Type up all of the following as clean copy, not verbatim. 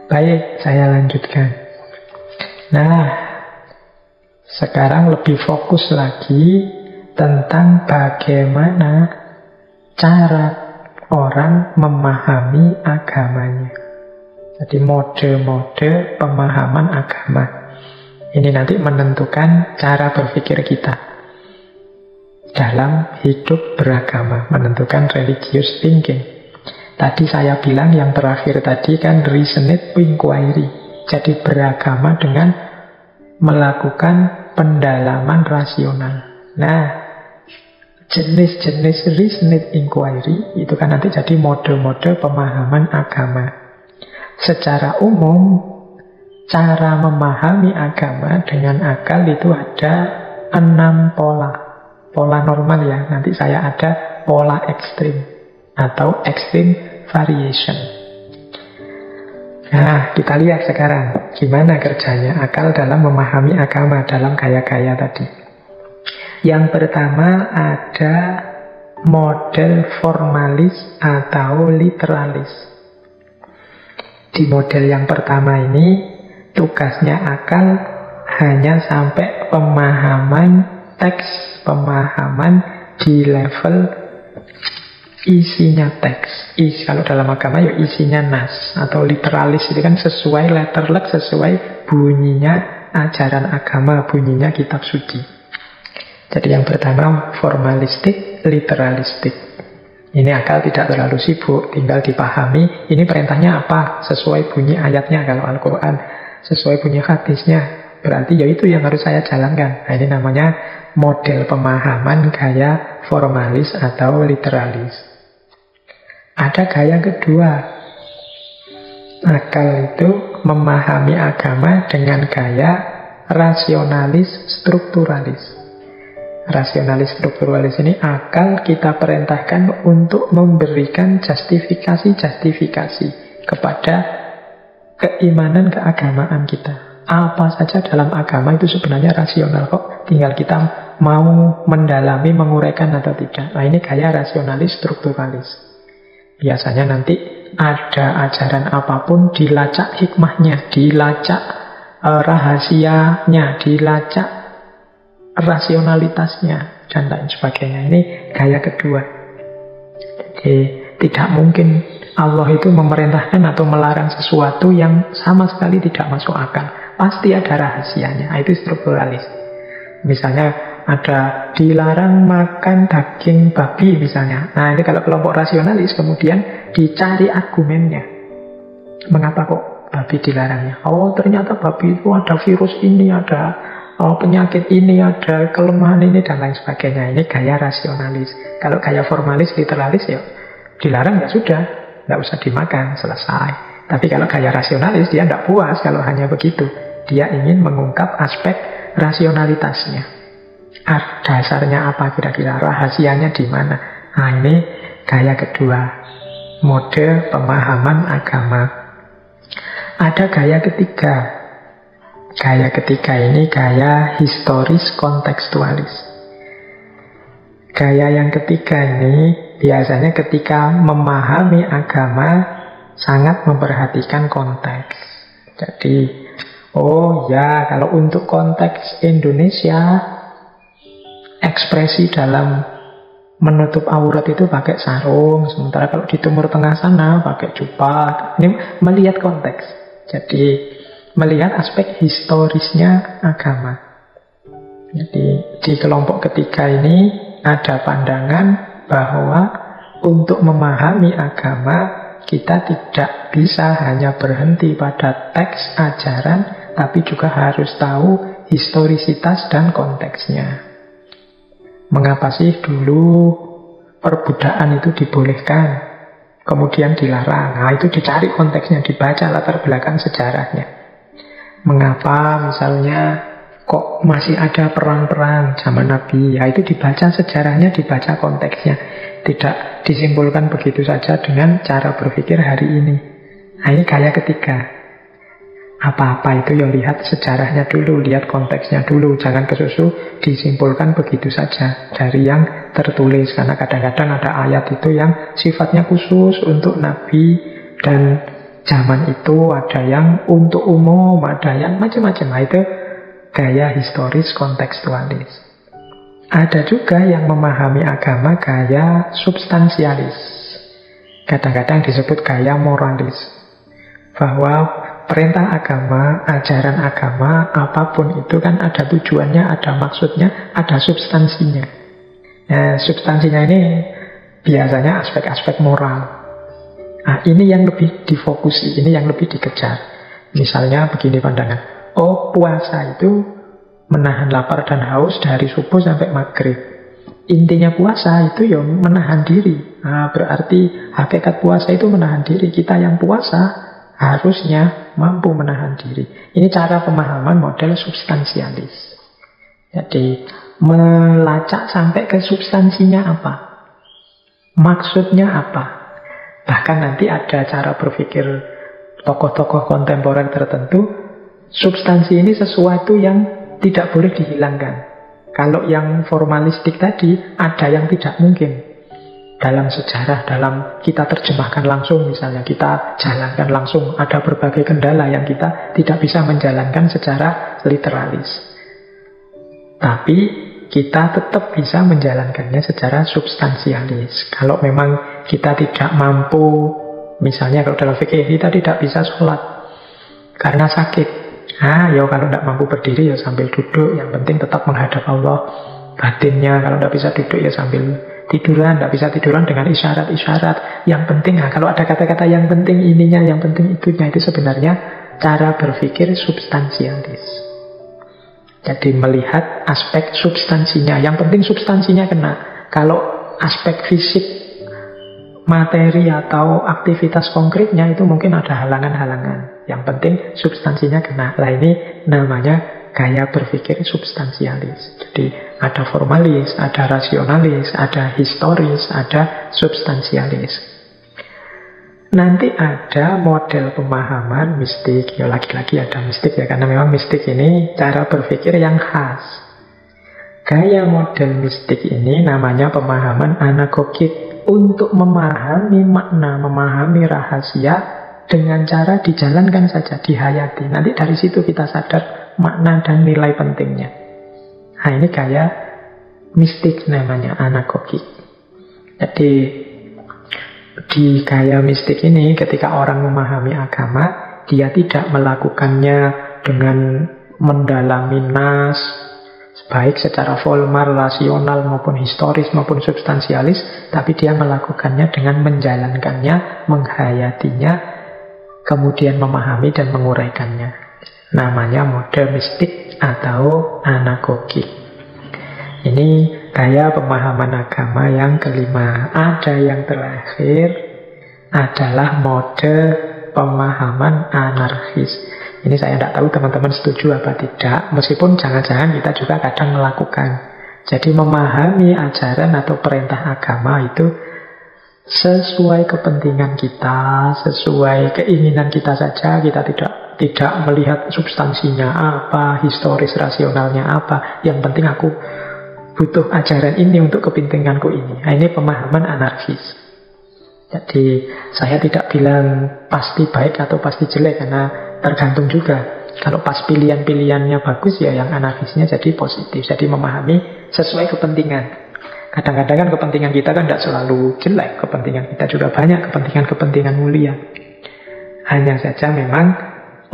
Baik, saya lanjutkan. Nah, sekarang lebih fokus lagi tentang bagaimana cara orang memahami agamanya. Jadi mode-mode pemahaman agama. Ini nanti menentukan cara berpikir kita dalam hidup beragama, menentukan religious thinking. Tadi saya bilang yang terakhir tadi kan reasoned inquiry. Jadi beragama dengan melakukan pendalaman rasional. Nah, jenis-jenis reasoned inquiry itu kan nanti jadi mode-mode pemahaman agama. Secara umum, cara memahami agama dengan akal itu ada 6 pola. Pola normal ya, nanti saya ada pola ekstrim atau extreme variation. Nah, kita lihat sekarang gimana kerjanya akal dalam memahami agama dalam gaya-gaya tadi. Yang pertama ada model formalis atau literalis. Di model yang pertama ini tugasnya akal hanya sampai pemahaman teks, pemahaman di level isinya teks. Kalau dalam agama ya isinya nas atau literalis itu kan sesuai letterlek, sesuai bunyinya ajaran agama, bunyinya kitab suci. Jadi yang pertama formalistik, literalistik. Ini akal tidak terlalu sibuk, tinggal dipahami ini perintahnya apa, sesuai bunyi ayatnya kalau Al-Quran, sesuai bunyi hadisnya, berarti ya itu yang harus saya jalankan. Nah, ini namanya model pemahaman gaya formalis atau literalis. Ada gaya kedua. Akal itu memahami agama dengan gaya rasionalis strukturalis. Rasionalis strukturalis ini akal kita perintahkan untuk memberikan justifikasi-justifikasi kepada keimanan keagamaan kita. Apa saja dalam agama itu sebenarnya rasional kok. Tinggal kita mau mendalami, menguraikan atau tidak. Nah, ini gaya rasionalis strukturalis. Biasanya nanti ada ajaran apapun dilacak hikmahnya, dilacak rahasianya, dilacak rasionalitasnya, dan lain sebagainya. Ini gaya kedua. Jadi tidak mungkin Allah itu memerintahkan atau melarang sesuatu yang sama sekali tidak masuk akal. Pasti ada rahasianya. Itu strukturalis. Misalnya ada dilarang makan daging babi misalnya. Nah, ini kalau kelompok rasionalis kemudian dicari argumennya. Mengapa kok babi dilarangnya? Oh, ternyata babi itu ada virus ini, ada penyakit ini, ada kelemahan ini, dan lain sebagainya. Ini gaya rasionalis. Kalau gaya formalis, literalis, ya dilarang ya sudah, nggak usah dimakan, selesai. Tapi kalau gaya rasionalis, dia nggak puas kalau hanya begitu. Dia ingin mengungkap aspek rasionalitasnya. Dasarnya apa kira-kira, rahasianya di mana? Nah, ini gaya kedua, mode pemahaman agama. Ada gaya ketiga. Gaya ketiga ini gaya historis kontekstualis. Gaya yang ketiga ini biasanya ketika memahami agama sangat memperhatikan konteks. Jadi, oh ya, kalau untuk konteks Indonesia, ekspresi dalam menutup aurat itu pakai sarung, sementara kalau di Timur Tengah sana pakai jubah. Ini melihat konteks. Jadi melihat aspek historisnya agama. Jadi di kelompok ketiga ini ada pandangan bahwa untuk memahami agama kita tidak bisa hanya berhenti pada teks ajaran, tapi juga harus tahu historisitas dan konteksnya. Mengapa sih dulu perbudakan itu dibolehkan, kemudian dilarang? Nah, itu dicari konteksnya, dibaca latar belakang sejarahnya. Mengapa misalnya kok masih ada perang-perang zaman Nabi? Ya, itu dibaca sejarahnya, dibaca konteksnya. Tidak disimpulkan begitu saja dengan cara berpikir hari ini. Nah, ini gaya ketiga. Apa-apa itu ya lihat sejarahnya dulu, lihat konteksnya dulu. Jangan kesusu disimpulkan begitu saja dari yang tertulis. Karena kadang-kadang ada ayat itu yang sifatnya khusus untuk Nabi dan zaman itu, ada yang untuk umum, ada yang macam-macam. Nah, itu gaya historis kontekstualis. Ada juga yang memahami agama gaya substansialis. Kadang-kadang disebut gaya moralis. Bahwa perintah agama, ajaran agama, apapun itu kan ada tujuannya, ada maksudnya, ada substansinya. Nah, substansinya ini biasanya aspek-aspek moral. Nah, ini yang lebih difokusi, ini yang lebih dikejar. Misalnya begini pandangan. Oh, puasa itu menahan lapar dan haus dari subuh sampai maghrib. Intinya puasa itu ya menahan diri. Nah, berarti hakikat puasa itu menahan diri. Kita yang puasa harusnya mampu menahan diri. Ini cara pemahaman model substansialis. Jadi melacak sampai ke substansinya apa, maksudnya apa. Bahkan nanti ada cara berpikir tokoh-tokoh kontemporer tertentu. Substansi ini sesuatu yang tidak boleh dihilangkan. Kalau yang formalistik tadi, ada yang tidak mungkin. Dalam sejarah, dalam kita terjemahkan langsung, misalnya kita jalankan langsung, ada berbagai kendala yang kita tidak bisa menjalankan secara literalis. Tapi kita tetap bisa menjalankannya secara substansialis. Kalau memang kita tidak mampu, misalnya kalau dalam fikih kita tidak bisa sholat karena sakit. Nah, ya kalau tidak mampu berdiri ya sambil duduk. Yang penting tetap menghadap Allah. Batinnya kalau tidak bisa duduk ya sambil tiduran. Tidak bisa tiduran dengan isyarat-isyarat. Yang penting, nah, kalau ada kata-kata yang penting ininya, yang penting itunya, itu sebenarnya cara berpikir substansialis. Jadi melihat aspek substansinya. Yang penting substansinya kena. Kalau aspek fisik, materi atau aktivitas konkretnya itu mungkin ada halangan-halangan. Yang penting substansinya kena. Nah, ini namanya gaya berpikir substansialis. Jadi ada formalis, ada rasionalis, ada historis, ada substansialis. Nanti ada model pemahaman mistik. Ya lagi-lagi ada mistik ya, karena memang mistik ini cara berpikir yang khas. Gaya model mistik ini namanya pemahaman anagogik. Untuk memahami makna, memahami rahasia dengan cara dijalankan saja, dihayati. Nanti dari situ kita sadar makna dan nilai pentingnya. Nah, ini gaya mistik namanya, anagogik. Jadi di gaya mistik ini ketika orang memahami agama, dia tidak melakukannya dengan mendalami nas, baik secara formal, rasional, maupun historis, maupun substansialis, tapi dia melakukannya dengan menjalankannya, menghayatinya, kemudian memahami dan menguraikannya. Namanya model mistik atau anagogik. Ini gaya pemahaman agama yang kelima. Ada yang terakhir adalah mode pemahaman anarkis. Ini saya tidak tahu teman-teman setuju apa tidak, meskipun jangan-jangan kita juga kadang melakukan. Jadi memahami ajaran atau perintah agama itu sesuai kepentingan kita, sesuai keinginan kita saja. Kita tidak melihat substansinya apa, historis rasionalnya apa. Yang penting aku butuh ajaran ini untuk kepentinganku ini. Nah, ini pemahaman anarkis. Jadi saya tidak bilang pasti baik atau pasti jelek, karena tergantung juga. Kalau pas pilihan-pilihannya bagus, ya yang anarkisnya jadi positif. Jadi memahami sesuai kepentingan. Kadang-kadang kan kepentingan kita kan tidak selalu jelek. Kepentingan kita juga banyak, kepentingan-kepentingan mulia. Hanya saja memang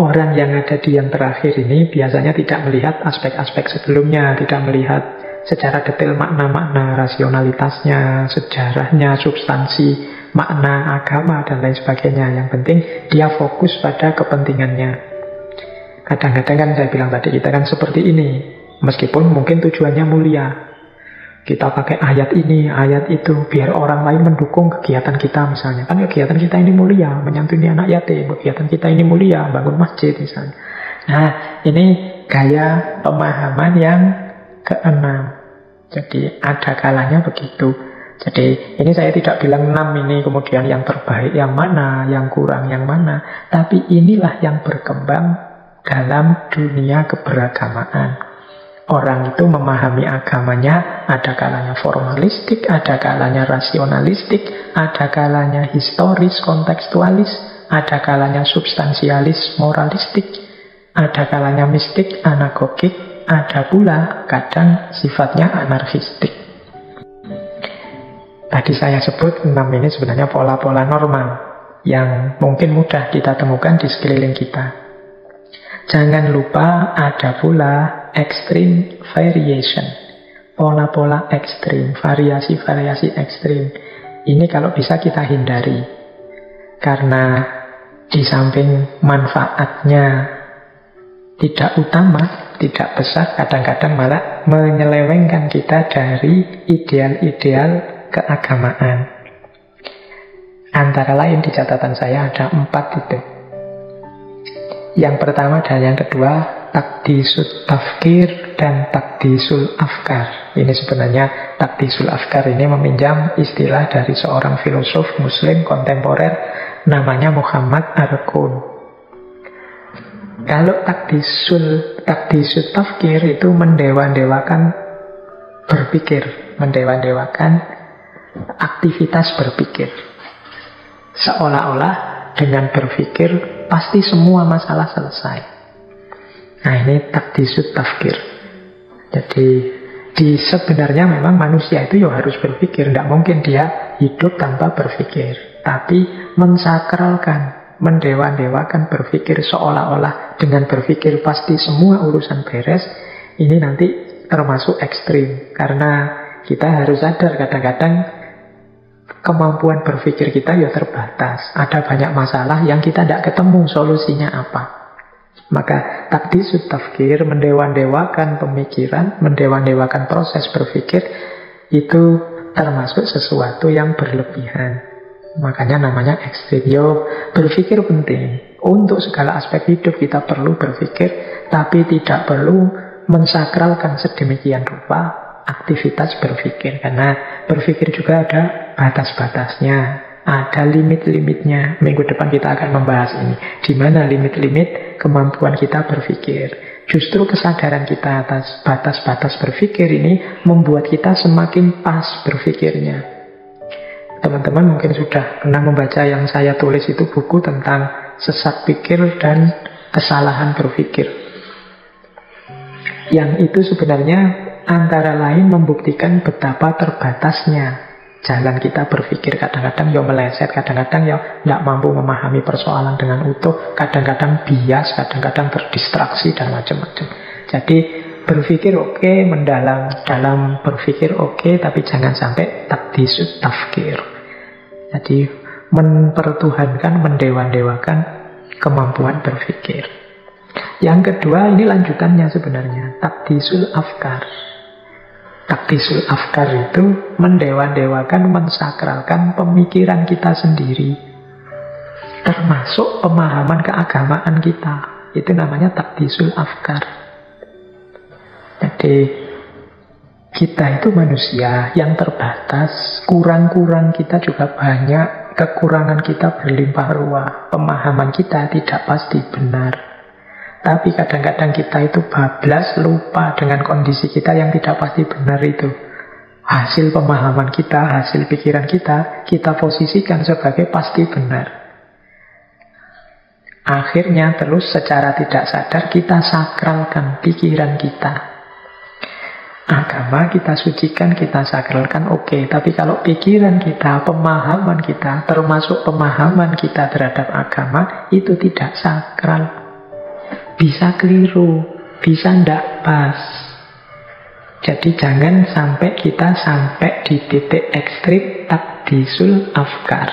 orang yang ada di yang terakhir ini biasanya tidak melihat aspek-aspek sebelumnya, tidak melihat secara detail makna-makna rasionalitasnya, sejarahnya, substansi makna agama dan lain sebagainya. Yang penting dia fokus pada kepentingannya. Kadang-kadang kan saya bilang tadi, kita kan seperti ini, meskipun mungkin tujuannya mulia. Kita pakai ayat ini, ayat itu, biar orang lain mendukung kegiatan kita misalnya. Kan kegiatan kita ini mulia, menyantuni anak yatim. Kegiatan kita ini mulia, bangun masjid misalnya. Nah, ini gaya pemahaman yang keenam. Jadi ada kalanya begitu. Jadi ini saya tidak bilang 6 ini kemudian yang terbaik yang mana, yang kurang yang mana. Tapi inilah yang berkembang dalam dunia keberagamaan. Orang itu memahami agamanya, ada kalanya formalistik, ada kalanya rasionalistik, ada kalanya historis, kontekstualis, ada kalanya substansialis, moralistik, ada kalanya mistik, anagogik, ada pula kadang sifatnya anarkistik. Tadi saya sebut 6 ini sebenarnya pola-pola normal yang mungkin mudah kita temukan di sekeliling kita. Jangan lupa ada pula extreme variation, pola-pola ekstrim, variasi-variasi ekstrim. Ini kalau bisa kita hindari, karena di samping manfaatnya tidak utama, tidak besar, kadang-kadang malah menyelewengkan kita dari ideal-ideal keagamaan. Antara lain di catatan saya ada 4 itu. Yang pertama dan yang kedua, takdisul tafkir dan takdisul afkar. Ini sebenarnya takdisul afkar ini meminjam istilah dari seorang filosof muslim kontemporer namanya Muhammad Arqun. Kalau takdisul tafkir itu mendewa-dewakan berpikir, mendewa-dewakan aktivitas berpikir. Seolah-olah dengan berpikir pasti semua masalah selesai. Nah, ini takdisul tafkir. Jadi sebenarnya memang manusia itu ya harus berpikir. Tidak mungkin dia hidup tanpa berpikir. Tapi mensakralkan, mendewa-dewakan berpikir seolah-olah dengan berpikir pasti semua urusan beres. Ini nanti termasuk ekstrim. Karena kita harus sadar kadang-kadang kemampuan berpikir kita ya terbatas. Ada banyak masalah yang kita tidak ketemu solusinya apa. Maka takdisul tafkir, mendewa-dewakan pemikiran, mendewa-dewakan proses berpikir, itu termasuk sesuatu yang berlebihan. Makanya namanya ekstrim. Yo, berpikir penting. Untuk segala aspek hidup kita perlu berpikir, tapi tidak perlu mensakralkan sedemikian rupa aktivitas berpikir. Karena berpikir juga ada batas-batasnya, ada limit-limitnya. Minggu depan kita akan membahas ini. Di mana limit-limit kemampuan kita berpikir. Justru kesadaran kita atas batas-batas berpikir ini membuat kita semakin pas berpikirnya. Teman-teman mungkin sudah pernah membaca yang saya tulis itu, buku tentang sesat pikir dan kesalahan berpikir. Yang itu sebenarnya antara lain membuktikan betapa terbatasnya jalan kita berpikir. Kadang-kadang ya meleset, kadang-kadang ya tidak mampu memahami persoalan dengan utuh, kadang-kadang bias, kadang-kadang terdistraksi dan macam-macam. Jadi berpikir oke, mendalam dalam berpikir oke, tapi jangan sampai takdisul tafkir. Jadi mempertuhankan, mendewa-dewakan kemampuan berpikir. Yang kedua, ini lanjutannya sebenarnya, takdisul afkar. Takdisul afkar itu mendewa-dewakan, mensakralkan pemikiran kita sendiri, termasuk pemahaman keagamaan kita. Itu namanya takdisul afkar. Jadi kita itu manusia yang terbatas, kurang-kurang kita juga banyak, kekurangan kita berlimpah ruah, pemahaman kita tidak pasti benar. Tapi kadang-kadang kita itu bablas, lupa dengan kondisi kita yang tidak pasti benar itu. Hasil pemahaman kita, hasil pikiran kita posisikan sebagai pasti benar. Akhirnya terus secara tidak sadar kita sakralkan pikiran kita. Agama kita sucikan, kita sakralkan, oke. Tapi kalau pikiran kita, pemahaman kita, termasuk pemahaman kita terhadap agama, itu tidak sakral. Bisa keliru, bisa ndak pas. Jadi jangan sampai kita sampai di titik ekstrim takdisul afkar,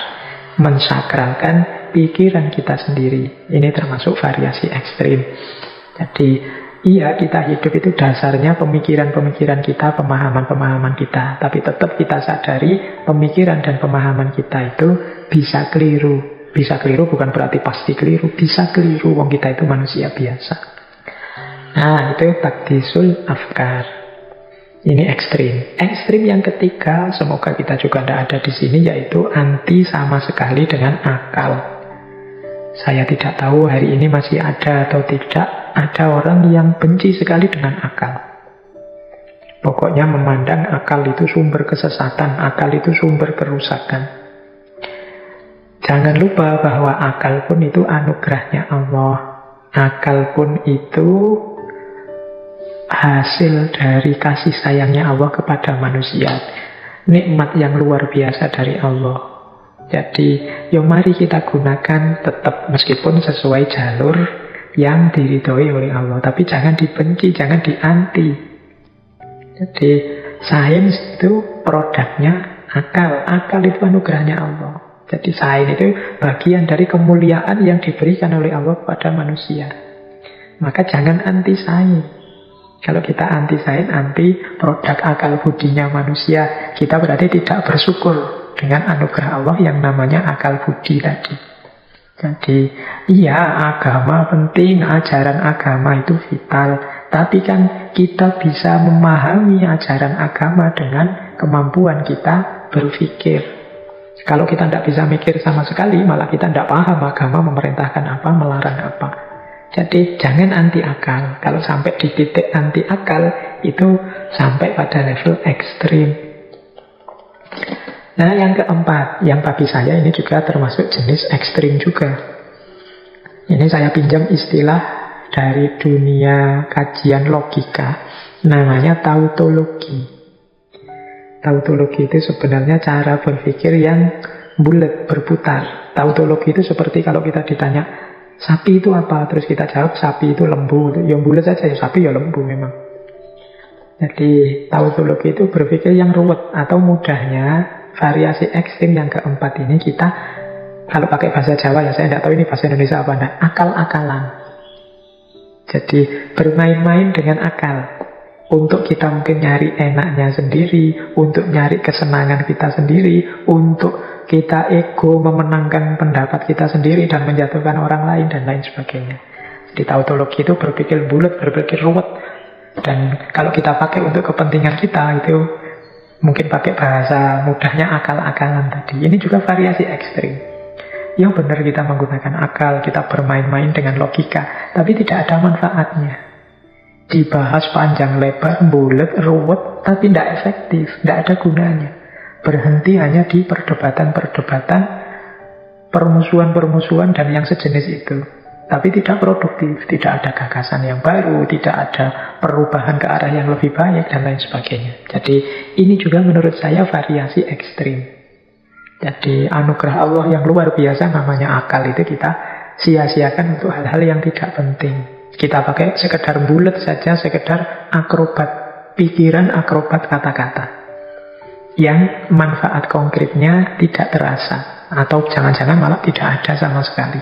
mensakralkan pikiran kita sendiri. Ini termasuk variasi ekstrim. Jadi iya, kita hidup itu dasarnya pemikiran-pemikiran kita, pemahaman-pemahaman kita. Tapi tetap kita sadari pemikiran dan pemahaman kita itu bisa keliru. Bisa keliru bukan berarti pasti keliru. Bisa keliru, wong kita itu manusia biasa. Nah, itu takdisul afkar. Ini ekstrim. Ekstrim yang ketiga, semoga kita juga tidak ada di sini, yaitu anti sama sekali dengan akal. Saya tidak tahu hari ini masih ada atau tidak. Ada orang yang benci sekali dengan akal. Pokoknya memandang akal itu sumber kesesatan, akal itu sumber kerusakan. Jangan lupa bahwa akal pun itu anugerahnya Allah. Akal pun itu hasil dari kasih sayangnya Allah kepada manusia. Nikmat yang luar biasa dari Allah. Jadi, mari kita gunakan tetap meskipun sesuai jalur yang diridhoi oleh Allah. Tapi jangan dibenci, jangan dianti. Jadi, sains itu produknya akal. Akal itu anugerahnya Allah. Jadi sains itu bagian dari kemuliaan yang diberikan oleh Allah kepada manusia. Maka jangan anti sains. Kalau kita anti sains, anti produk akal budinya manusia, kita berarti tidak bersyukur dengan anugerah Allah yang namanya akal budi tadi. Jadi, iya agama penting, ajaran agama itu vital. Tapi kan kita bisa memahami ajaran agama dengan kemampuan kita berpikir. Kalau kita tidak bisa mikir sama sekali, malah kita tidak paham agama memerintahkan apa, melarang apa. Jadi jangan anti akal. Kalau sampai di titik anti akal, itu sampai pada level ekstrim. Nah, yang keempat, yang bagi saya ini juga termasuk jenis ekstrim juga. Ini saya pinjam istilah dari dunia kajian logika, namanya tautologi. Tautologi itu sebenarnya cara berpikir yang bulat, berputar. Tautologi itu seperti kalau kita ditanya, sapi itu apa? Terus kita jawab, sapi itu lembu. Yang bulat saja, ya sapi ya lembu memang. Jadi tautologi itu berpikir yang ruwet. Atau mudahnya, variasi ekstrim yang keempat ini kita, kalau pakai bahasa Jawa ya, saya tidak tahu ini bahasa Indonesia apa enggak, akal-akalan. Jadi bermain-main dengan akal. Untuk kita mungkin nyari enaknya sendiri, untuk nyari kesenangan kita sendiri, untuk kita ego memenangkan pendapat kita sendiri dan menjatuhkan orang lain dan lain sebagainya. Jadi tautologi itu berpikir bulat, berpikir ruwet. Dan kalau kita pakai untuk kepentingan kita, itu mungkin pakai bahasa mudahnya akal-akalan tadi. Ini juga variasi ekstrim. Ya benar kita menggunakan akal, kita bermain-main dengan logika, tapi tidak ada manfaatnya. Dibahas panjang lebar, bulat, ruwet, tapi tidak efektif, tidak ada gunanya. Berhenti hanya di perdebatan-perdebatan, permusuhan-permusuhan dan yang sejenis itu. Tapi tidak produktif, tidak ada gagasan yang baru, tidak ada perubahan ke arah yang lebih baik dan lain sebagainya. Jadi ini juga menurut saya variasi ekstrim. Jadi anugerah Allah yang luar biasa namanya akal itu kita sia-siakan untuk hal-hal yang tidak penting. Kita pakai sekedar bulat saja, sekedar akrobat pikiran, akrobat kata-kata. Yang manfaat konkretnya tidak terasa. Atau jangan-jangan malah tidak ada sama sekali.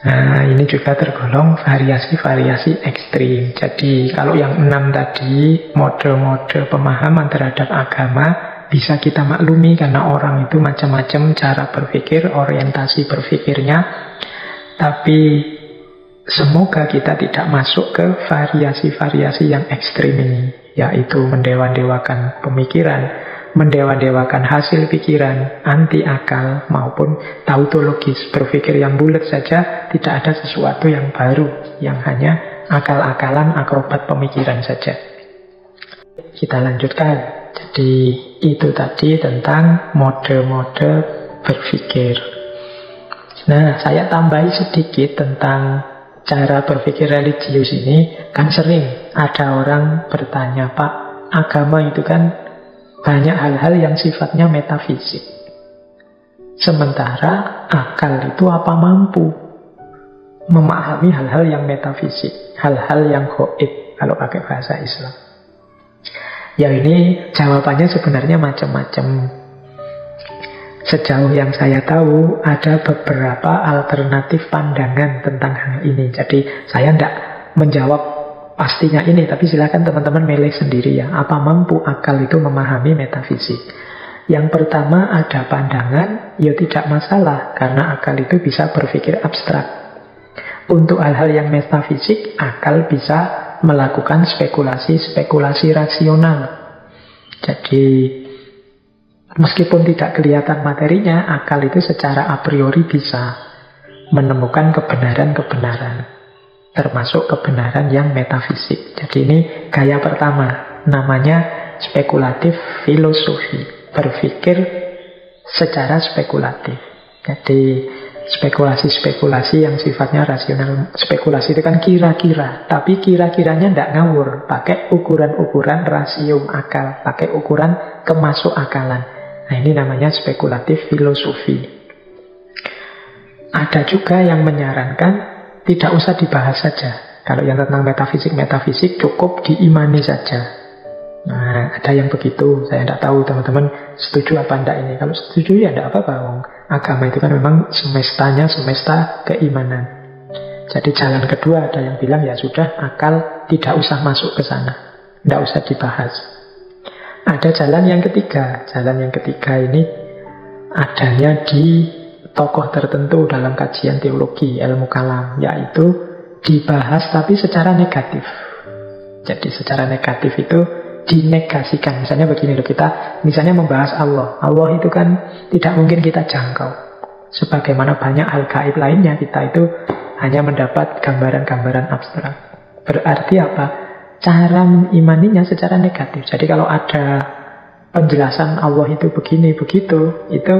Nah, ini juga tergolong variasi-variasi ekstrim. Jadi kalau yang 6 tadi, mode-mode pemahaman terhadap agama, bisa kita maklumi karena orang itu macam-macam cara berpikir, orientasi berpikirnya. Tapi semoga kita tidak masuk ke variasi-variasi yang ekstrim ini, yaitu mendewa-dewakan pemikiran, mendewa-dewakan hasil pikiran, anti akal maupun tautologis, berpikir yang bulat saja, tidak ada sesuatu yang baru, yang hanya akal-akalan, akrobat pemikiran saja. Kita lanjutkan. Jadi itu tadi tentang mode-mode berpikir. Nah, saya tambahi sedikit tentang cara berpikir religius ini. Kan sering ada orang bertanya, Pak, agama itu kan banyak hal-hal yang sifatnya metafisik. Sementara akal itu apa mampu memahami hal-hal yang metafisik, hal-hal yang gaib kalau pakai bahasa Islam. Ya ini jawabannya sebenarnya macam-macam. Sejauh yang saya tahu, ada beberapa alternatif pandangan tentang hal ini. Jadi saya tidak menjawab pastinya ini, tapi silakan teman-teman milih sendiri ya. Apa mampu akal itu memahami metafisik? Yang pertama ada pandangan, ya tidak masalah, karena akal itu bisa berpikir abstrak. Untuk hal-hal yang metafisik, akal bisa melakukan spekulasi-spekulasi rasional. Jadi meskipun tidak kelihatan materinya, akal itu secara a priori bisa menemukan kebenaran-kebenaran, termasuk kebenaran yang metafisik. Jadi ini gaya pertama, namanya spekulatif filosofi, berpikir secara spekulatif. Jadi spekulasi-spekulasi yang sifatnya rasional. Spekulasi itu kan kira-kira, tapi kira-kiranya tidak ngawur. Pakai ukuran-ukuran rasio akal, pakai ukuran kemasuk akalan. Nah, ini namanya spekulatif filosofi. Ada juga yang menyarankan tidak usah dibahas saja. Kalau yang tentang metafisik cukup diimani saja. Nah, ada yang begitu. Saya tidak tahu teman-teman setuju apa enggak ini. Kalau setuju ya tidak apa-apa. Agama itu kan memang semestanya semesta keimanan. Jadi jalan kedua ada yang bilang ya sudah, akal tidak usah masuk ke sana, tidak usah dibahas. Ada jalan yang ketiga. Jalan yang ketiga ini adanya di tokoh tertentu dalam kajian teologi, ilmu kalam, yaitu dibahas tapi secara negatif. Jadi secara negatif itu dinegasikan. Misalnya begini loh, kita misalnya membahas Allah. Allah itu kan tidak mungkin kita jangkau. Sebagaimana banyak hal gaib lainnya, kita itu hanya mendapat gambaran-gambaran abstrak. Berarti apa? Cara mengimaninya secara negatif. Jadi kalau ada penjelasan Allah itu begini, begitu, itu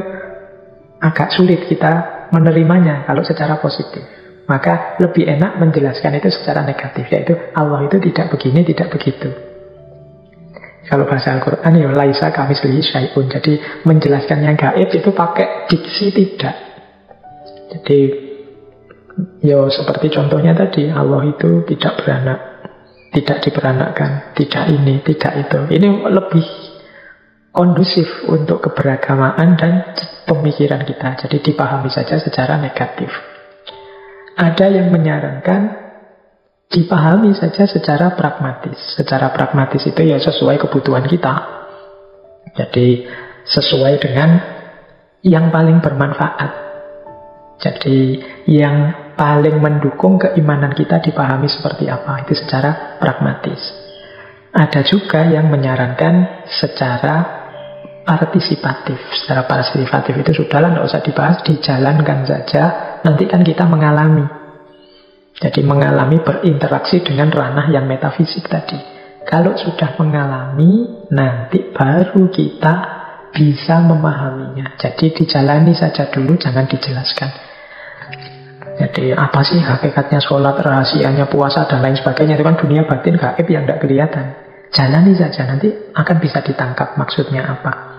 agak sulit kita menerimanya kalau secara positif. Maka lebih enak menjelaskan itu secara negatif, yaitu Allah itu tidak begini, tidak begitu. Kalau bahasa Al-Quran ya laisa kamitslihi syai'un. Jadi menjelaskan yang gaib itu pakai diksi tidak. Jadi ya seperti contohnya tadi, Allah itu tidak beranak, tidak diperanakkan, tidak ini, tidak itu. Ini lebih kondusif untuk keberagamaan dan pemikiran kita. Jadi dipahami saja secara negatif. Ada yang menyarankan dipahami saja secara pragmatis. Secara pragmatis itu ya sesuai kebutuhan kita. Jadi sesuai dengan yang paling bermanfaat. Jadi yang paling mendukung keimanan kita dipahami seperti apa. Itu secara pragmatis. Ada juga yang menyarankan secara partisipatif. Secara partisipatif itu sudahlah, tidak usah dibahas, dijalankan saja. Nanti kan kita mengalami. Jadi mengalami berinteraksi dengan ranah yang metafisik tadi. Kalau sudah mengalami, nanti baru kita bisa memahaminya. Jadi dijalani saja dulu, jangan dijelaskan. Jadi apa sih hakikatnya sholat, rahasianya puasa, dan lain sebagainya. Itu kan dunia batin gaib yang tidak kelihatan. Jalani saja, nanti akan bisa ditangkap maksudnya apa.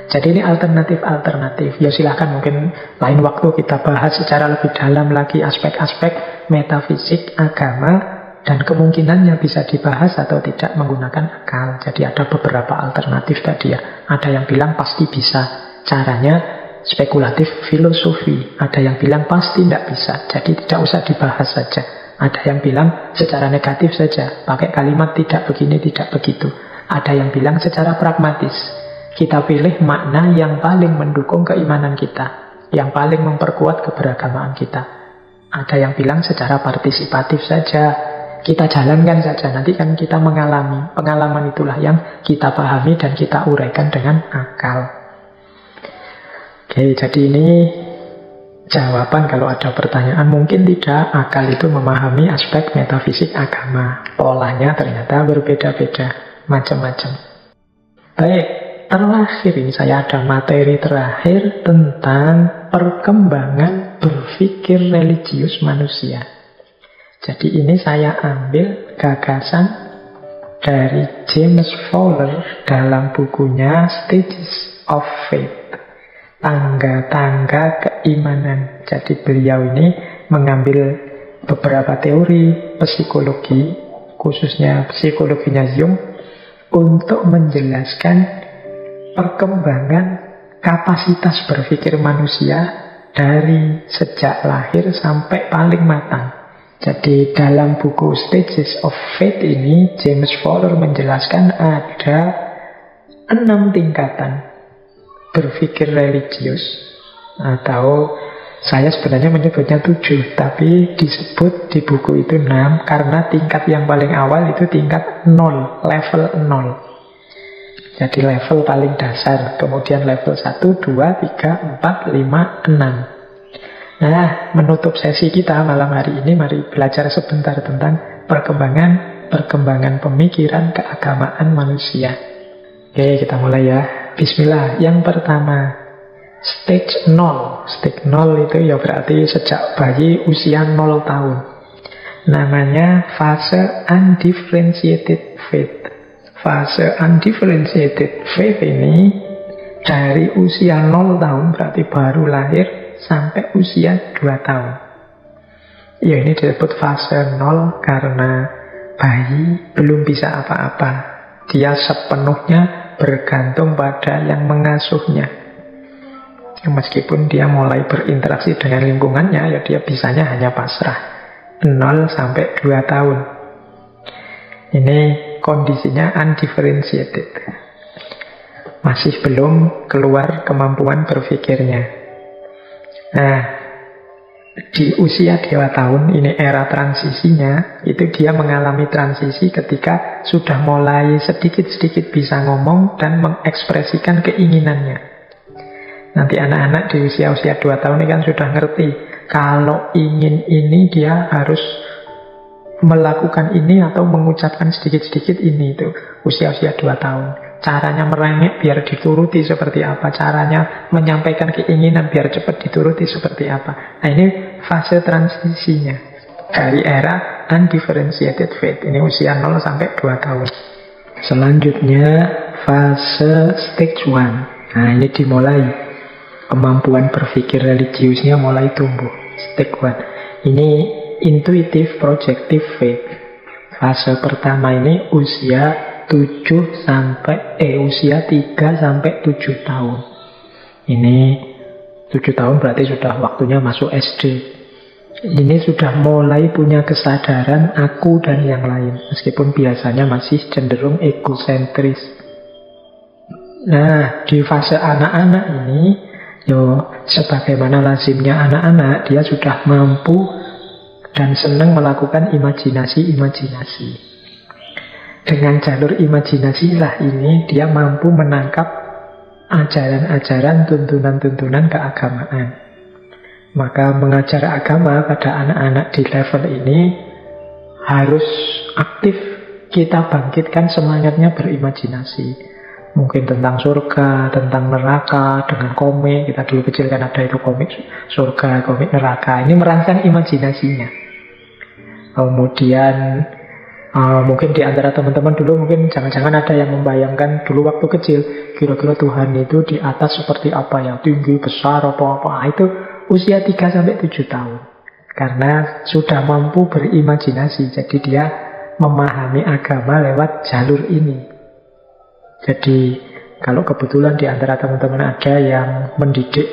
Jadi ini alternatif-alternatif. Ya silahkan, mungkin lain waktu kita bahas secara lebih dalam lagi aspek-aspek metafisik agama dan kemungkinannya bisa dibahas atau tidak menggunakan akal. Jadi ada beberapa alternatif tadi ya. Ada yang bilang pasti bisa, caranya spekulatif filosofi. Ada yang bilang pasti tidak bisa, jadi tidak usah dibahas saja. Ada yang bilang secara negatif saja, pakai kalimat tidak begini, tidak begitu. Ada yang bilang secara pragmatis, kita pilih makna yang paling mendukung keimanan kita, yang paling memperkuat keberagamaan kita. Ada yang bilang secara partisipatif saja, kita jalankan saja, nanti kan kita mengalami. Pengalaman itulah yang kita pahami dan kita uraikan dengan akal. Oke, jadi ini jawaban kalau ada pertanyaan. Mungkin tidak, akal itu memahami aspek metafisik agama. Polanya ternyata berbeda-beda, macam-macam. Baik, terakhir ini saya ada materi terakhir tentang perkembangan berpikir religius manusia. Jadi ini saya ambil gagasan dari James Fowler dalam bukunya Stages of Faith, tangga-tangga keimanan. Jadi beliau ini mengambil beberapa teori psikologi, khususnya psikologinya Jung, untuk menjelaskan perkembangan kapasitas berpikir manusia dari sejak lahir sampai paling matang. Jadi dalam buku Stages of Faith ini, James Fowler menjelaskan ada 6 tingkatan berpikir religius, atau saya sebenarnya menyebutnya 7, tapi disebut di buku itu 6 karena tingkat yang paling awal itu tingkat 0, level 0. Jadi level paling dasar, kemudian level 1, 2, 3, 4, 5, 6. Nah, menutup sesi kita malam hari ini, mari belajar sebentar tentang perkembangan pemikiran keagamaan manusia. Oke, kita mulai ya. Bismillah. Yang pertama, stage 0. Stage 0 itu ya berarti sejak bayi usia 0 tahun. Namanya fase undifferentiated faith. Fase undifferentiated faith ini dari usia 0 tahun, berarti baru lahir, sampai usia 2 tahun. Ya, ini disebut fase 0 karena bayi belum bisa apa-apa. Dia sepenuhnya bergantung pada yang mengasuhnya. Meskipun dia mulai berinteraksi dengan lingkungannya, ya dia bisanya hanya pasrah. 0 sampai 2 tahun. Ini kondisinya undifferentiated. Masih belum keluar kemampuan berpikirnya. Nah, di usia 2 tahun, ini era transisinya, itu dia mengalami transisi ketika sudah mulai sedikit-sedikit bisa ngomong dan mengekspresikan keinginannya. Nanti anak-anak di usia-usia 2 tahun ini kan sudah ngerti, kalau ingin ini dia harus melakukan ini atau mengucapkan sedikit-sedikit ini, itu usia-usia 2 tahun. Caranya merengek biar dituruti seperti apa, caranya menyampaikan keinginan biar cepat dituruti seperti apa. Nah, ini fase transisinya dari era undifferentiated faith. Ini usia 0 sampai 2 tahun. Selanjutnya fase stage 1. Nah, ini dimulai kemampuan berpikir religiusnya mulai tumbuh. Stage 1. Ini intuitive projective faith. Fase pertama ini usia 3 sampai 7 tahun. Ini 7 tahun berarti sudah waktunya masuk SD. Ini sudah mulai punya kesadaran aku dan yang lain, meskipun biasanya masih cenderung egosentris. Nah, di fase anak-anak ini, sebagaimana lazimnya anak-anak, dia sudah mampu dan senang melakukan imajinasi-imajinasi. Dengan jalur imajinasi lah ini dia mampu menangkap ajaran-ajaran, tuntunan-tuntunan keagamaan. Maka mengajar agama pada anak-anak di level ini harus aktif kita bangkitkan semangatnya berimajinasi. Mungkin tentang surga, tentang neraka, dengan komik. Kita dulu kecil kan ada itu komik surga, komik neraka. Ini merangsang imajinasinya. Kemudian mungkin di antara teman-teman dulu mungkin jangan-jangan ada yang membayangkan dulu waktu kecil, kira-kira Tuhan itu di atas seperti apa ya, tinggi, besar, apa-apa. Itu usia 3 sampai 7 tahun. Karena sudah mampu berimajinasi, jadi dia memahami agama lewat jalur ini. Jadi kalau kebetulan di antara teman-teman ada yang mendidik,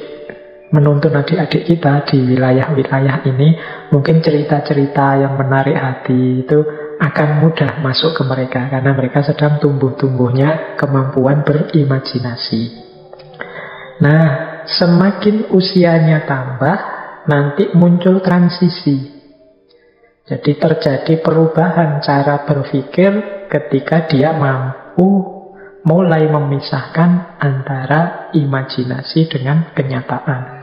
menuntun adik-adik kita di wilayah-wilayah ini, mungkin cerita-cerita yang menarik hati itu akan mudah masuk ke mereka, karena mereka sedang tumbuh-tumbuhnya kemampuan berimajinasi. Nah, semakin usianya tambah, nanti muncul transisi. Jadi terjadi perubahan cara berpikir ketika dia mampu mulai memisahkan antara imajinasi dengan kenyataan.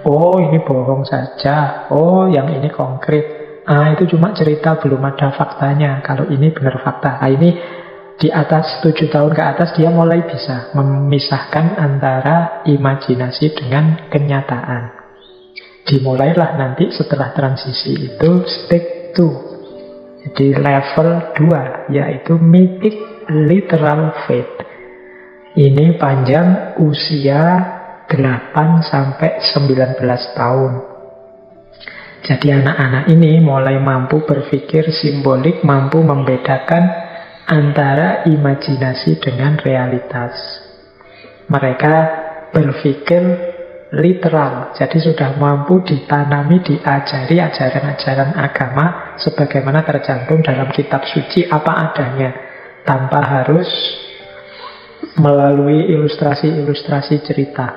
Oh, ini bohong saja. Oh, yang ini konkret. Itu cuma cerita, belum ada faktanya. Kalau ini benar fakta. Ini di atas 7 tahun ke atas dia mulai bisa memisahkan antara imajinasi dengan kenyataan. Dimulailah nanti setelah transisi itu stage 2. Jadi level 2, yaitu mythic literal faith. Ini panjang usia 8 sampai 19 tahun. Jadi anak-anak ini mulai mampu berpikir simbolik, mampu membedakan antara imajinasi dengan realitas. Mereka berpikir literal, jadi sudah mampu ditanami, diajari ajaran-ajaran agama sebagaimana tercantum dalam kitab suci apa adanya, tanpa harus melalui ilustrasi-ilustrasi cerita.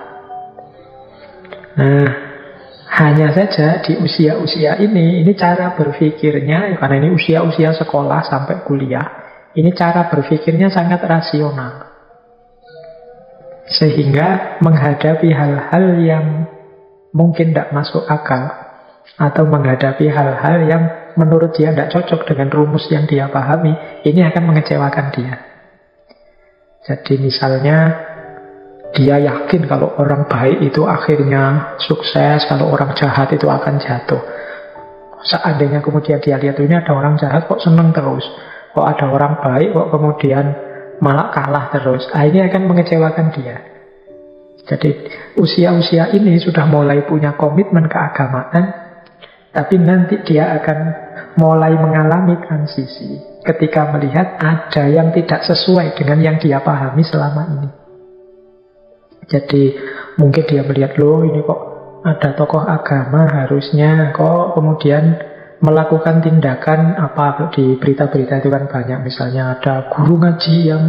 Nah, hanya saja di usia-usia ini cara berpikirnya, karena ini usia-usia sekolah sampai kuliah, ini cara berpikirnya sangat rasional. Sehingga menghadapi hal-hal yang mungkin tidak masuk akal, atau menghadapi hal-hal yang menurut dia tidak cocok dengan rumus yang dia pahami, ini akan mengecewakan dia. Jadi misalnya Dia yakin kalau orang baik itu akhirnya sukses, kalau orang jahat itu akan jatuh. Seandainya kemudian dia lihat ini ada orang jahat kok seneng terus, kok ada orang baik kok kemudian malah kalah terus, ini akan mengecewakan dia. Jadi usia-usia ini sudah mulai punya komitmen keagamaan, tapi nanti dia akan mulai mengalami transisi ketika melihat ada yang tidak sesuai dengan yang dia pahami selama ini. Jadi mungkin dia melihat, loh ini kok ada tokoh agama harusnya kok kemudian melakukan tindakan apa, di berita-berita itu kan banyak, misalnya ada guru ngaji yang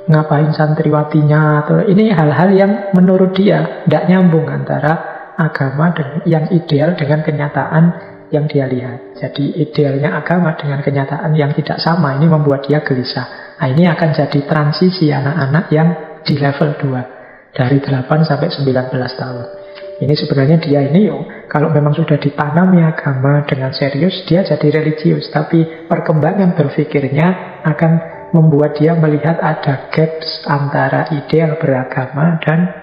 ngapain santriwatinya, atau ini hal-hal yang menurut dia tidak nyambung antara agama yang ideal dengan kenyataan yang dia lihat. Jadi idealnya agama dengan kenyataan yang tidak sama, ini membuat dia gelisah. Nah, ini akan jadi transisi anak-anak yang di level 2 dari 8 sampai 19 tahun. Ini sebenarnya dia ini kalau memang sudah ditanami agama dengan serius, dia jadi religius. Tapi perkembangan berpikirnya akan membuat dia melihat ada gaps antara ideal beragama dan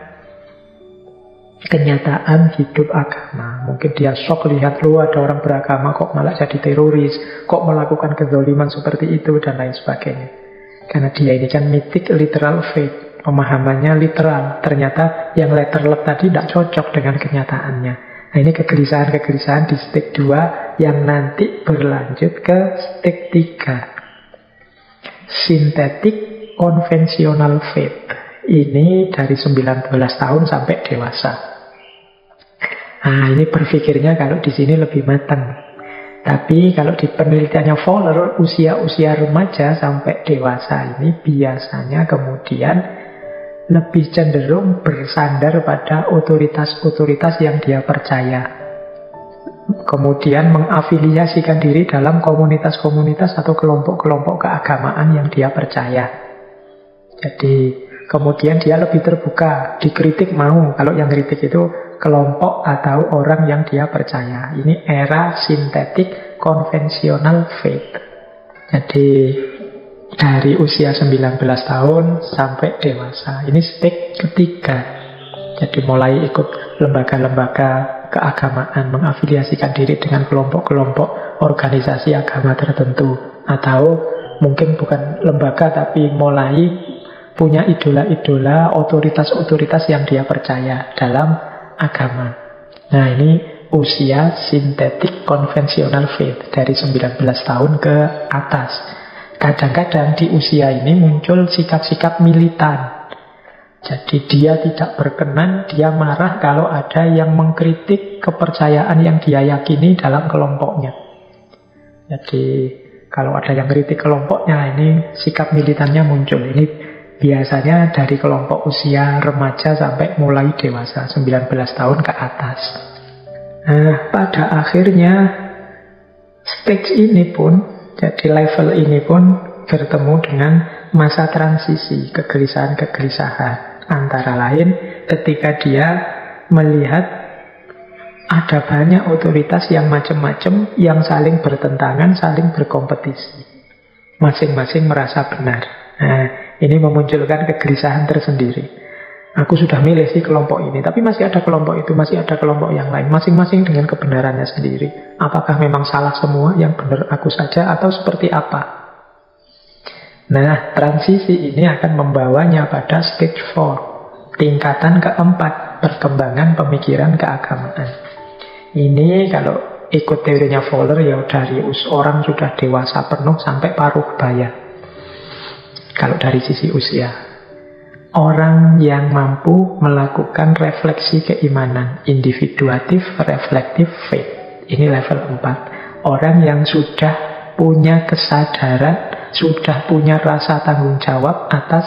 kenyataan hidup agama. Mungkin dia shock lihat, loh ada orang beragama kok malah jadi teroris, kok melakukan kezaliman seperti itu, dan lain sebagainya. Karena dia ini kan mythic literal faith, pemahamannya literal. Ternyata yang letterlet tadi tidak cocok dengan kenyataannya. Nah, ini kegelisahan-kegelisahan di stage 2 yang nanti berlanjut ke stage 3. Synthetic conventional faith. Ini dari 19 tahun sampai dewasa. Nah, ini berpikirnya kalau di sini lebih matang. Tapi kalau di penelitiannya Fowler, usia-usia remaja sampai dewasa ini biasanya kemudian lebih cenderung bersandar pada otoritas-otoritas yang dia percaya. Kemudian mengafiliasikan diri dalam komunitas-komunitas atau kelompok-kelompok keagamaan yang dia percaya. Jadi kemudian dia lebih terbuka, dikritik mau. Kalau yang kritik itu kelompok atau orang yang dia percaya. Ini era synthetic conventional faith. Jadi dari usia 19 tahun sampai dewasa. Ini stage ketiga. Jadi mulai ikut lembaga-lembaga keagamaan, mengafiliasikan diri dengan kelompok-kelompok organisasi agama tertentu. Atau mungkin bukan lembaga, tapi mulai punya idola-idola, otoritas-otoritas yang dia percaya dalam agama. Nah, ini usia synthetic conventional faith dari 19 tahun ke atas. Kadang-kadang di usia ini muncul sikap-sikap militan. Jadi dia tidak berkenan, dia marah kalau ada yang mengkritik kepercayaan yang dia yakini dalam kelompoknya. Jadi kalau ada yang kritik kelompoknya, ini sikap militannya muncul. Ini biasanya dari kelompok usia remaja sampai mulai dewasa, 19 tahun ke atas. Nah, pada akhirnya stage ini pun, jadi level ini pun bertemu dengan masa transisi, kegelisahan-kegelisahan. Antara lain ketika dia melihat ada banyak otoritas yang macam-macam, yang saling bertentangan, saling berkompetisi. Masing-masing merasa benar. Nah, ini memunculkan kegelisahan tersendiri. Aku sudah milih si kelompok ini, tapi masih ada kelompok itu, masih ada kelompok yang lain. Masing-masing dengan kebenarannya sendiri. Apakah memang salah semua, yang benar aku saja, atau seperti apa? Nah, transisi ini akan membawanya pada stage 4, tingkatan keempat, perkembangan pemikiran keagamaan. Ini kalau ikut teorinya Fowler, ya dari orang sudah dewasa penuh sampai paruh baya. Kalau dari sisi usia, orang yang mampu melakukan refleksi keimanan, individuatif, reflektif faith. Ini level 4. Orang yang sudah punya kesadaran, sudah punya rasa tanggung jawab atas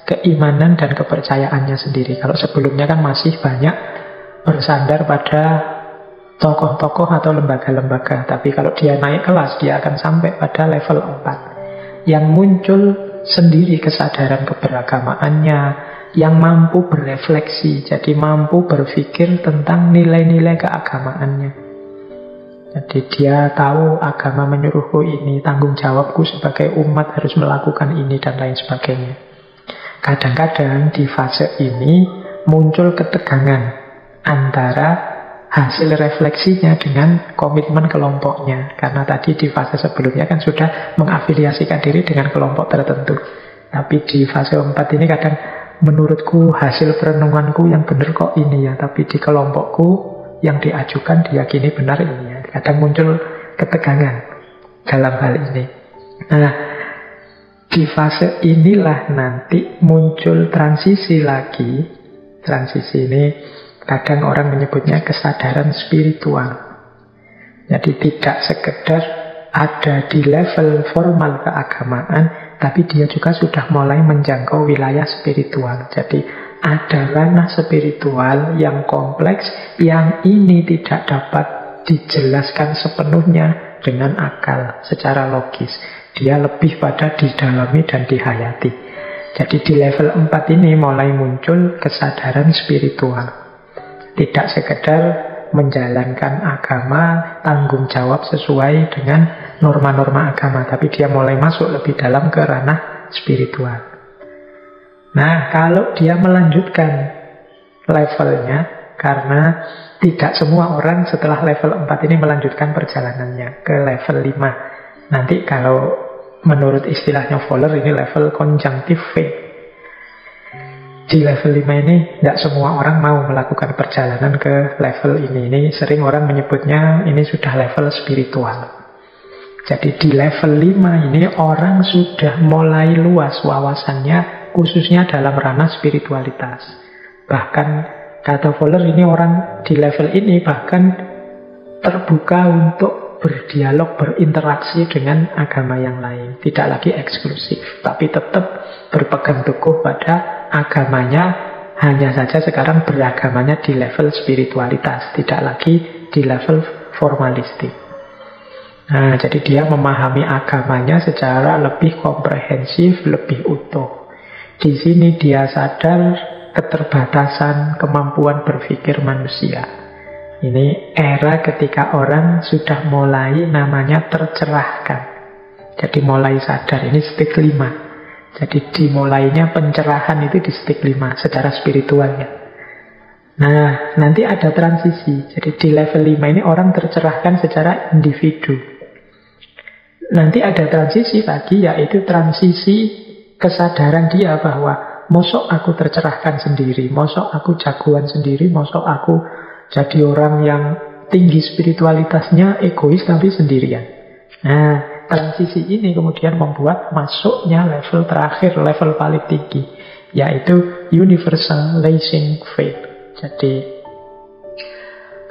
keimanan dan kepercayaannya sendiri. Kalau sebelumnya kan masih banyak bersandar pada tokoh-tokoh atau lembaga-lembaga. Tapi kalau dia naik kelas, dia akan sampai pada level 4. Yang muncul sendiri kesadaran keberagamaannya, yang mampu berefleksi, jadi mampu berpikir tentang nilai-nilai keagamaannya. Jadi dia tahu agama menyuruhku ini, tanggung jawabku sebagai umat harus melakukan ini, dan lain sebagainya. kadang-kadang di fase ini muncul ketegangan antara hasil refleksinya dengan komitmen kelompoknya. Karena tadi di fase sebelumnya kan sudah mengafiliasikan diri dengan kelompok tertentu. Tapi di fase 4 ini kadang menurutku hasil perenunganku yang benar kok ini ya, tapi di kelompokku yang diajukan diyakini benar ini ya. Kadang muncul ketegangan dalam hal ini. Nah, di fase inilah nanti muncul transisi lagi. Transisi ini kadang orang menyebutnya kesadaran spiritual. Jadi tidak sekedar ada di level formal keagamaan, tapi dia juga sudah mulai menjangkau wilayah spiritual. Jadi ada ranah spiritual yang kompleks, yang ini tidak dapat dijelaskan sepenuhnya dengan akal secara logis. Dia lebih pada didalami dan dihayati. Jadi di level 4 ini mulai muncul kesadaran spiritual. Tidak sekedar menjalankan agama, tanggung jawab sesuai dengan norma-norma agama, tapi dia mulai masuk lebih dalam ke ranah spiritual. Nah, kalau dia melanjutkan levelnya, karena tidak semua orang setelah level 4 ini melanjutkan perjalanannya ke level 5. Nanti kalau menurut istilahnya Fowler ini level conjunctive faith. Di level 5 ini tidak semua orang mau melakukan perjalanan ke level ini. Ini sering orang menyebutnya ini sudah level spiritual. Jadi di level 5 ini orang sudah mulai luas wawasannya, khususnya dalam ranah spiritualitas. Bahkan kata Fowler ini orang di level ini bahkan terbuka untuk berdialog, berinteraksi dengan agama yang lain. Tidak lagi eksklusif, tapi tetap berpegang teguh pada agamanya, hanya saja sekarang beragamanya di level spiritualitas, tidak lagi di level formalistik. Nah, jadi dia memahami agamanya secara lebih komprehensif, lebih utuh. Di sini dia sadar keterbatasan kemampuan berpikir manusia. Ini era ketika orang sudah mulai namanya tercerahkan. Jadi mulai sadar, ini stage 5. Jadi dimulainya pencerahan itu di stage 5 secara spiritualnya. Nah, nanti ada transisi. Jadi di level 5 ini orang tercerahkan secara individu. Nanti ada transisi lagi, yaitu transisi kesadaran dia bahwa mosok aku tercerahkan sendiri, mosok aku jagoan sendiri, mosok aku jadi orang yang tinggi spiritualitasnya, egois tapi sendirian. Nah, transisi ini kemudian membuat masuknya level terakhir, level paling tinggi, yaitu universalizing faith. Jadi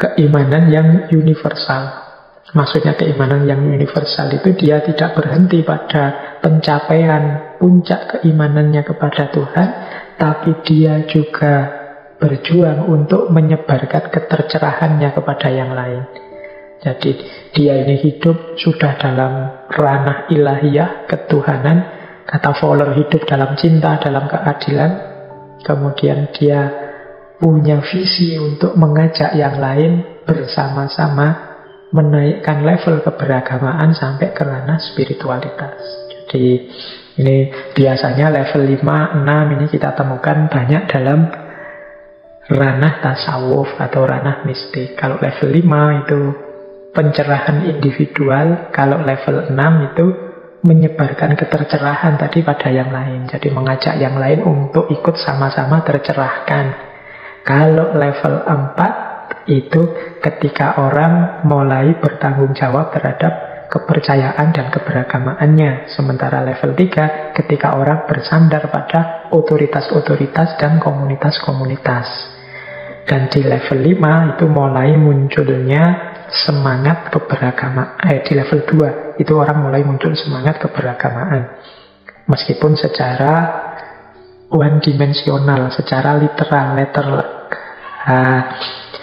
keimanan yang universal. Maksudnya keimanan yang universal itu dia tidak berhenti pada pencapaian puncak keimanannya kepada Tuhan, tapi dia juga berjuang untuk menyebarkan ketercerahannya kepada yang lain. Jadi dia ini hidup sudah dalam ranah ilahiyah, ketuhanan. Kata Fowler, hidup dalam cinta, dalam keadilan. Kemudian dia punya visi untuk mengajak yang lain bersama-sama menaikkan level keberagamaan sampai ke ranah spiritualitas. Jadi ini biasanya level 5, 6 ini kita temukan banyak dalam ranah tasawuf atau ranah mistik. Kalau level 5 itu pencerahan individual, kalau level 6 itu menyebarkan ketercerahan tadi pada yang lain. Jadi mengajak yang lain untuk ikut sama-sama tercerahkan. Kalau level 4 itu ketika orang mulai bertanggung jawab terhadap kepercayaan dan keberagamaannya. Sementara level 3 ketika orang bersandar pada otoritas-otoritas dan komunitas-komunitas. Dan di level 5 itu mulai munculnya semangat keberagamaan. Di level 2 itu orang mulai muncul semangat keberagamaan. Meskipun secara one dimensional, secara literal, letterlek.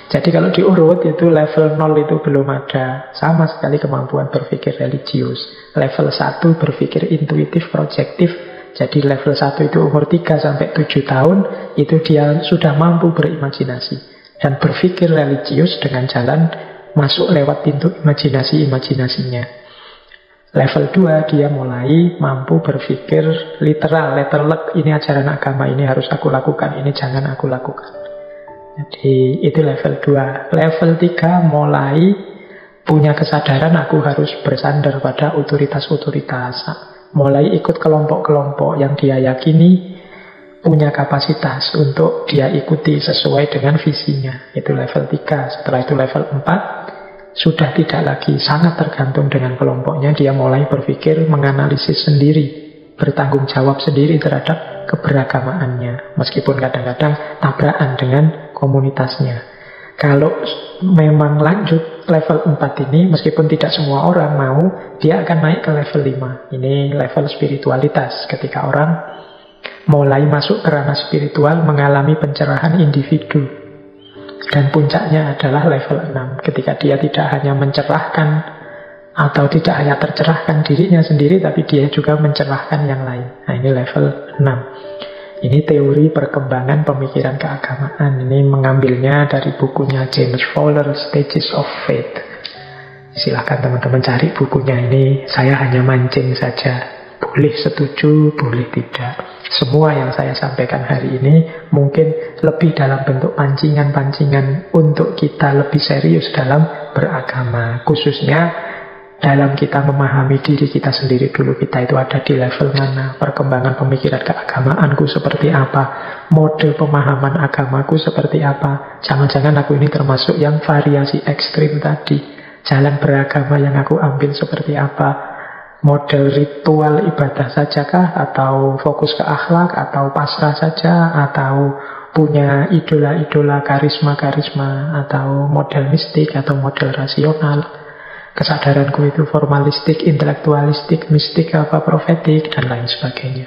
Jadi kalau diurut itu level 0 itu belum ada sama sekali kemampuan berpikir religius. Level 1 berpikir intuitif, projektif. Jadi level 1 itu umur 3 sampai 7 tahun, itu dia sudah mampu berimajinasi dan berpikir religius dengan jalan masuk lewat pintu imajinasi-imajinasinya. Level 2 dia mulai mampu berpikir literal, letterlek, ini ajaran agama, ini harus aku lakukan, ini jangan aku lakukan. Jadi itu level 2. Level 3 mulai punya kesadaran aku harus bersandar pada otoritas-otoritas. Mulai ikut kelompok-kelompok yang dia yakini punya kapasitas untuk dia ikuti sesuai dengan visinya. Itu level 3. Setelah itu level 4 sudah tidak lagi sangat tergantung dengan kelompoknya. Dia mulai berpikir, menganalisis sendiri, bertanggung jawab sendiri terhadap keberagamaannya, meskipun kadang-kadang tabrakan dengan komunitasnya. Kalau memang lanjut level 4 ini, meskipun tidak semua orang mau, dia akan naik ke level 5. Ini level spiritualitas, ketika orang mulai masuk ke ranah spiritual, mengalami pencerahan individu. Dan puncaknya adalah level 6, ketika dia tidak hanya mencerahkan atau tidak hanya tercerahkan dirinya sendiri, tapi dia juga mencerahkan yang lain. Nah, ini level 6. Ini teori perkembangan pemikiran keagamaan. Ini mengambilnya dari bukunya James Fowler, Stages of Faith. Silahkan teman-teman cari bukunya ini. Saya hanya mancing saja. Boleh setuju, boleh tidak. Semua yang saya sampaikan hari ini mungkin lebih dalam bentuk pancingan-pancingan untuk kita lebih serius dalam beragama. Khususnya dalam kita memahami diri kita sendiri dulu. Kita itu ada di level mana, perkembangan pemikiran keagamaanku seperti apa, mode pemahaman agamaku seperti apa. Jangan-jangan aku ini termasuk yang variasi ekstrim tadi. Jalan beragama yang aku ambil seperti apa, model ritual ibadah sajakah, atau fokus ke akhlak, atau pasrah saja, atau punya idola-idola karisma-karisma, atau model mistik, atau model rasional. Kesadaranku itu formalistik, intelektualistik, mistik, apa profetik, dan lain sebagainya.